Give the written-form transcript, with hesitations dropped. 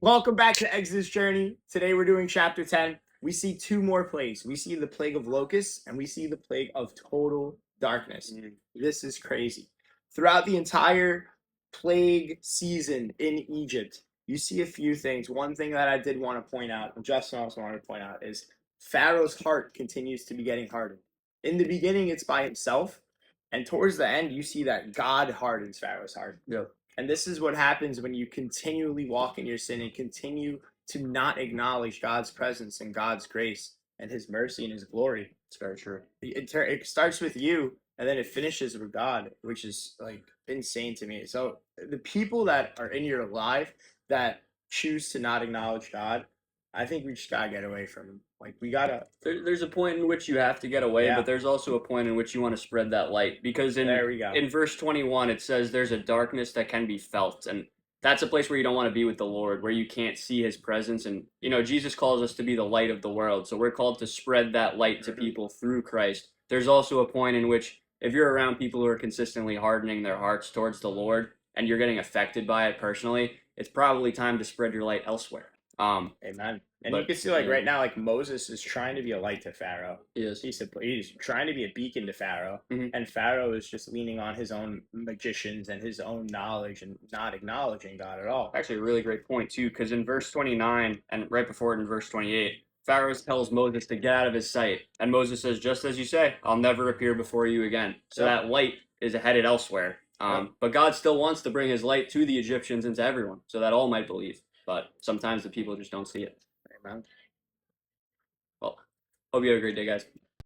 Welcome back to Exodus Journey. Today we're doing chapter 10. We see two more plagues. We see the plague of locusts and we see the plague of total darkness. This is crazy. Throughout the entire plague season in Egypt, you see a few things. One thing that I did want to point out, and Justin also wanted to point out, is Pharaoh's heart continues to be getting hardened. In the beginning, it's by himself, and towards the end, you see that God hardens Pharaoh's heart. Yeah. And this is what happens when you continually walk in your sin and continue to not acknowledge God's presence and God's grace and his mercy and his glory. It's very true. It starts with you and then it finishes with God, which is like insane to me. So the people that are in your life that choose to not acknowledge God, I think we just gotta get away from them. Like we gotta. There's a point in which you have to get away, Yeah. but there's also a point in which you want to spread that light. Because There we go. in verse 21, it says there's a darkness that can be felt. And that's a place where you don't want to be with the Lord, where you can't see his presence. And, Jesus calls us to be the light of the world. So we're called to spread that light to people through Christ. There's also a point in which if you're around people who are consistently hardening their hearts towards the Lord and you're getting affected by it personally, it's probably time to spread your light elsewhere. Amen. And you can see, like, right now, like, Moses is trying to be a light to Pharaoh. Yes. He's trying to be a beacon to Pharaoh. Mhm. And Pharaoh is just leaning on his own magicians and his own knowledge and not acknowledging God at all. Actually, a really great point, too, because in verse 29 and right before it in verse 28, Pharaoh tells Moses to get out of his sight. And Moses says, just as you say, I'll never appear before you again. So that light is headed elsewhere. But God still wants to bring his light to the Egyptians and to everyone so that all might believe. But sometimes the people just don't see it. Amen. Well, hope you have a great day, guys.